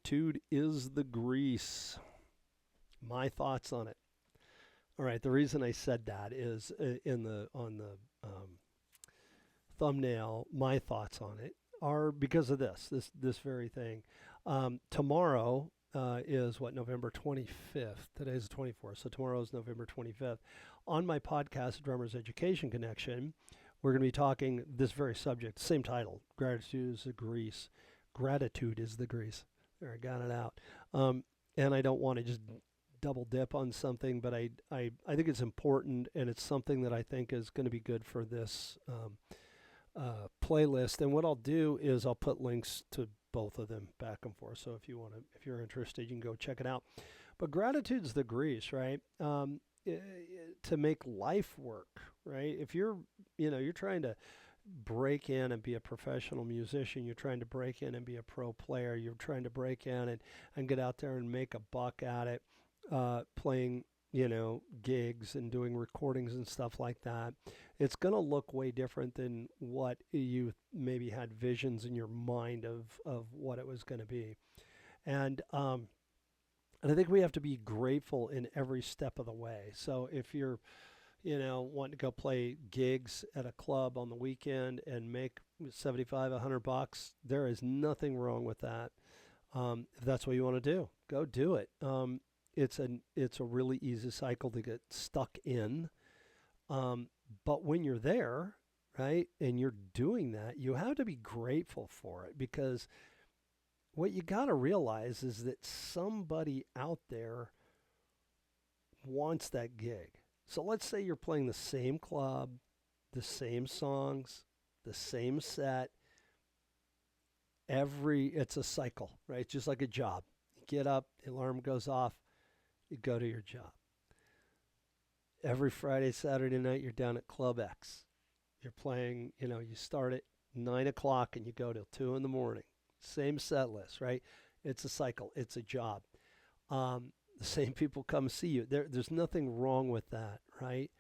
Gratitude is the grease. My thoughts on it. All right. The reason I said that is in the on the thumbnail. My thoughts on it are because of this very thing. Tomorrow is what, November 25th. Today is the 24th, so tomorrow is November 25th. On my podcast, Drummers Education Connection, we're going to be talking this very subject, same title, Gratitude is the Grease. Gratitude is the Grease. There, I got it out. And I don't want to just double dip on something, but I think it's important, and it's something that I think is going to be good for this playlist. And what I'll do is I'll put links to both of them back and forth. So if you're interested, you can go check it out. But gratitude's the grease, right? To make life work, right? If you're trying to break in and be a professional musician, you're trying to break in and be a pro player, you're trying to break in and get out there and make a buck at it, playing gigs and doing recordings and stuff like that, it's going to look way different than what you maybe had visions in your mind of what it was going to be. And I think we have to be grateful in every step of the way. So if you're wanting to go play gigs at a club on the weekend and make 75, $100, there is nothing wrong with that. If that's what you want to do, go do it. It's a really easy cycle to get stuck in. But when you're there, right, and you're doing that, you have to be grateful for it, because what you got to realize is that somebody out there wants that gig. So let's say you're playing the same club, the same songs, the same set. It's a cycle, right? It's just like a job. You get up, the alarm goes off, you go to your job. Every Friday, Saturday night, you're down at Club X. You're playing, you start at 9 o'clock and you go till 2 in the morning. Same set list, right? It's a cycle. It's a job. The same people come see you. There's nothing wrong with that, right?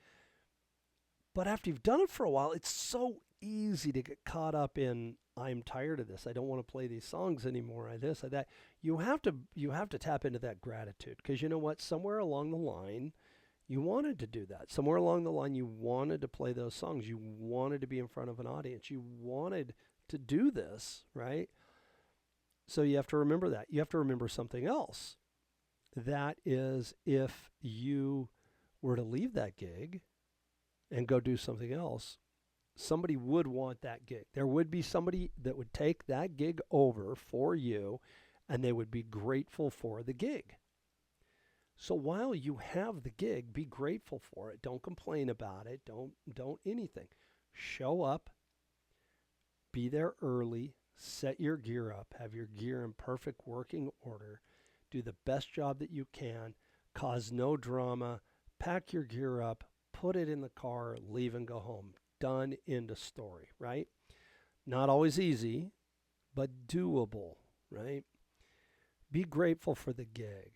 But after you've done it for a while, it's so easy to get caught up in, I'm tired of this. I don't want to play these songs anymore. I this, I that. You have to tap into that gratitude, because you know what? Somewhere along the line, you wanted to do that. Somewhere along the line, you wanted to play those songs. You wanted to be in front of an audience. You wanted to do this, right? So you have to remember that. You have to remember something else. That is, if you were to leave that gig and go do something else, somebody would want that gig. There would be somebody that would take that gig over for you, and they would be grateful for the gig. So while you have the gig, be grateful for it. Don't complain about it. Don't anything. Show up. Be there early. Set your gear up. Have your gear in perfect working order. Do the best job that you can. Cause no drama. Pack your gear up. Put it in the car. Leave and go home. Done. End of story, right? Not always easy, but doable, right? Be grateful for the gig.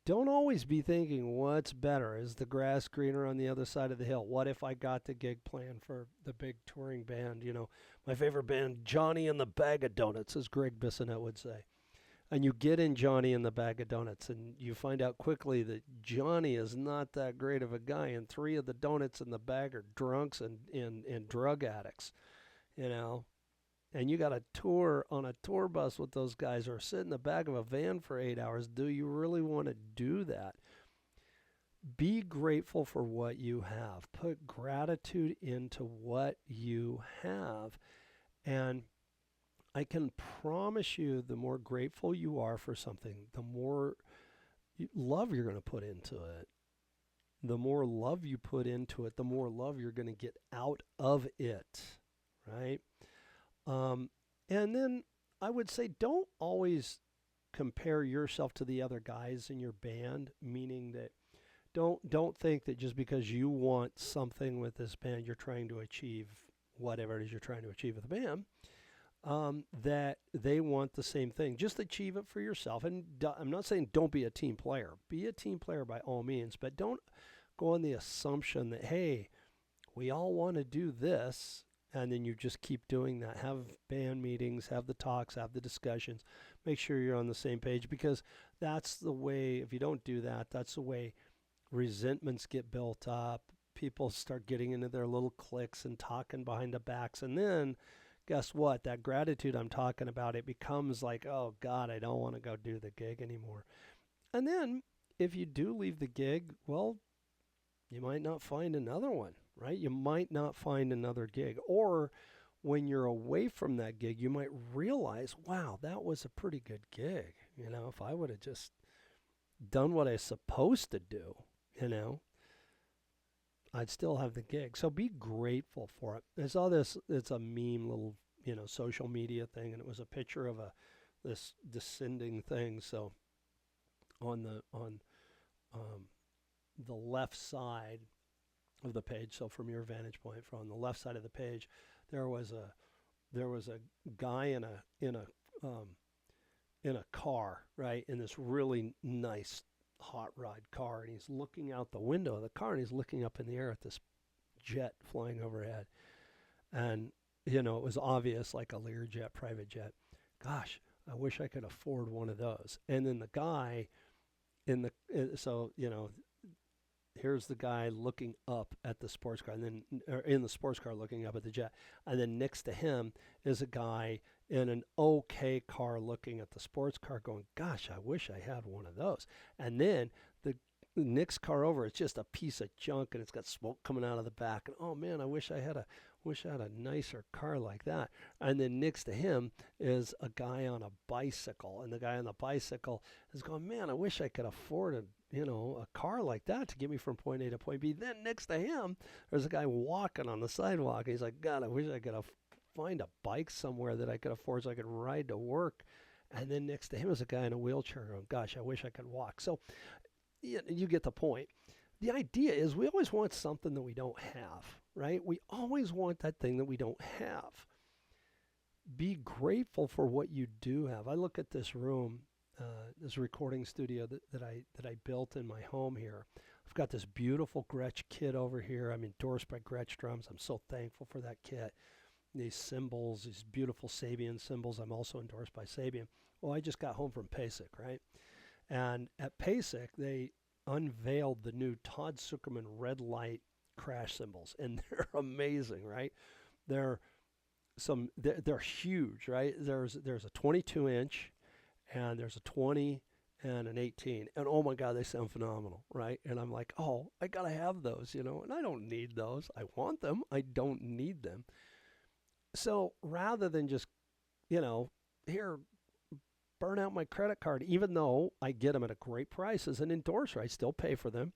Don't always be thinking, what's better? Is the grass greener on the other side of the hill? What if I got the gig planned for the big touring band? My favorite band, Johnny and the Bag of Donuts, as Greg Bissonette would say. And you get in Johnny and the Bag of Donuts, and you find out quickly that Johnny is not that great of a guy, and 3 of the donuts in the bag are drunks and drug addicts, And you got a tour on a tour bus with those guys, or sit in the back of a van for 8 hours. Do you really want to do that? Be grateful for what you have. Put gratitude into what you have. And I can promise you, the more grateful you are for something, the more love you're going to put into it. The more love you put into it, the more love you're going to get out of it, right? And then I would say, don't always compare yourself to the other guys in your band, meaning that don't think that just because you want something with this band, you're trying to achieve whatever it is you're trying to achieve with the band, that they want the same thing. Just achieve it for yourself. And I'm not saying don't be a team player. Be a team player by all means, but don't go on the assumption that, hey, we all want to do this, and then you just keep doing that. Have band meetings, have the talks, have the discussions, Make sure you're on the same page, because that's the way, if you don't do that, that's the way resentments get built up. People start getting into their little cliques and talking behind the backs. And then guess what? That gratitude I'm talking about, it becomes like, oh God, I don't want to go do the gig anymore. And then if you do leave the gig, well, you might not find another one, right? You might not find another gig. Or when you're away from that gig, you might realize, wow, that was a pretty good gig. If I would have just done what I was supposed to do, you know, I'd still have the gig. So be grateful for it. I saw this, it's a meme little, social media thing, and it was a picture of this descending thing. So on the left side of the page, so from your vantage point, from the left side of the page, there was a guy in a car, right, in this really nice hot rod car, and he's looking out the window of the car, and he's looking up in the air at this jet flying overhead. And it was obvious, like a Learjet private jet. Gosh, I wish I could afford one of those. And then the guy here's the guy looking up at the sports car, and then in the sports car looking up at the jet. And then next to him is a guy in an okay car looking at the sports car going, gosh, I wish I had one of those. And then the next car over, it's just a piece of junk, and it's got smoke coming out of the back. And oh man, I wish I had a nicer car like that. And then next to him is a guy on a bicycle, and the guy on the bicycle is going, man, I wish I could afford a car like that to get me from point A to point B. Then next to him, there's a guy walking on the sidewalk. He's like, God, I wish I could find a bike somewhere that I could afford so I could ride to work. And then next to him is a guy in a wheelchair going, gosh, I wish I could walk. So you get the point. The idea is we always want something that we don't have, right? We always want that thing that we don't have. Be grateful for what you do have. I look at this room, this recording studio that I built in my home here. I've got this beautiful Gretsch kit over here. I'm endorsed by Gretsch drums. I'm so thankful for that kit. These cymbals, these beautiful Sabian cymbals. I'm also endorsed by Sabian. Well, I just got home from PASIC, right? And at PASIC, they unveiled the new Todd Zuckerman red light crash cymbals, and they're amazing, right? They're huge, right? There's a 22 inch, and there's a 20 and an 18, and oh my God, they sound phenomenal, right? And I'm like, oh, I gotta have those, and I don't need those. I want them. I don't need them. So rather than just, here, burn out my credit card, even though I get them at a great price as an endorser, I still pay for them.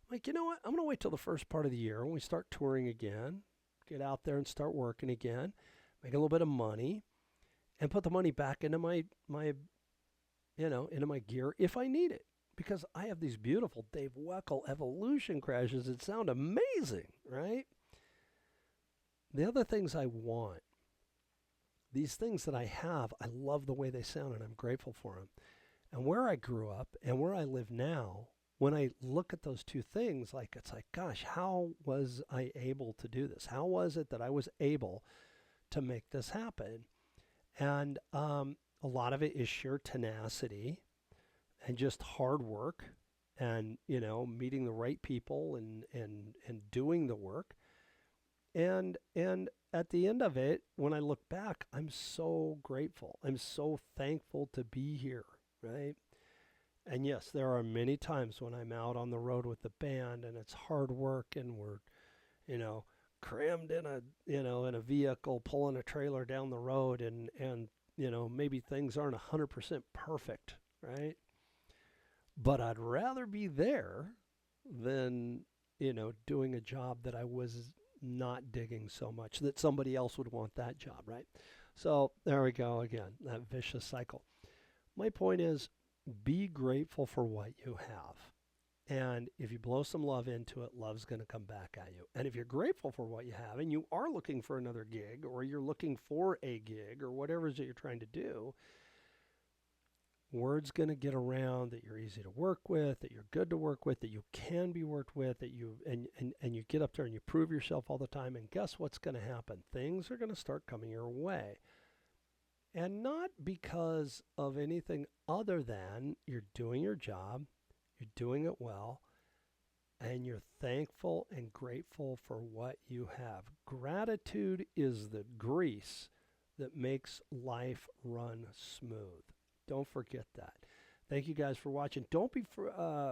I'm like, you know what? I'm going to wait till the first part of the year when we start touring again, get out there and start working again, make a little bit of money, and put the money back into my gear if I need it. Because I have these beautiful Dave Weckl Evolution crashes that sound amazing, right? The other things I want, these things that I have, I love the way they sound, and I'm grateful for them. And where I grew up and where I live now, when I look at those two things, it's like, gosh, how was I able to do this? How was it that I was able to make this happen? And a lot of it is sheer tenacity and just hard work and, meeting the right people and doing the work. And at the end of it, when I look back, I'm so grateful. I'm so thankful to be here, right? And yes, there are many times when I'm out on the road with the band and it's hard work and we're, crammed in a vehicle pulling a trailer down the road and maybe things aren't 100% perfect, right? But I'd rather be there than, doing a job that I was not digging so much that somebody else would want that job, right? So there we go again, that vicious cycle. My point is, be grateful for what you have. And if you blow some love into it, love's going to come back at you. And if you're grateful for what you have and you are looking for another gig, or you're looking for a gig, or whatever it is that you're trying to do, word's going to get around that you're easy to work with, that you're good to work with, that you can be worked with, that you and you get up there and you prove yourself all the time. And guess what's going to happen? Things are going to start coming your way. And not because of anything other than you're doing your job, you're doing it well, and you're thankful and grateful for what you have. Gratitude is the grease that makes life run smooth. Don't forget that. Thank you guys for watching. Don't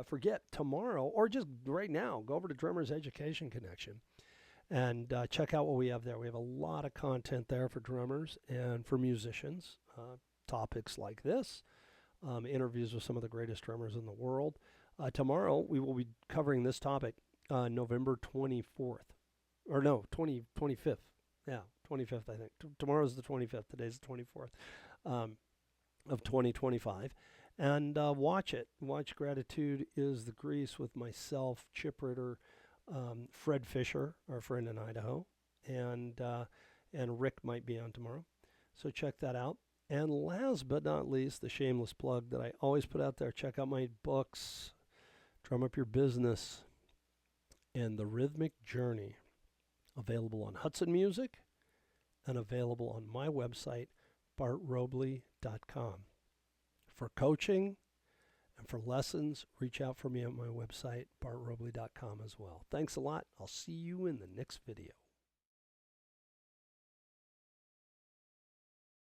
forget tomorrow, or just right now, go over to Drummers Education Connection and check out what we have there. We have a lot of content there for drummers and for musicians. Topics like this, interviews with some of the greatest drummers in the world. Tomorrow we will be covering this topic, November 24th. Or no, 25th. Yeah, 25th, I think. Tomorrow's the 25th. Today's the 24th of 2025. And watch it. Watch Grattitude Is The Grease with myself, Chip Ritter, Fred Fisher, our friend in Idaho, and Rick might be on tomorrow. So check that out. And last but not least, the shameless plug that I always put out there, check out my books, Drum Up Your Business, and The Rhythmic Journey, available on Hudson Music and available on my website, bartrobley.com. For coaching and for lessons, reach out for me at my website, bartrobley.com as well. Thanks a lot. I'll see you in the next video.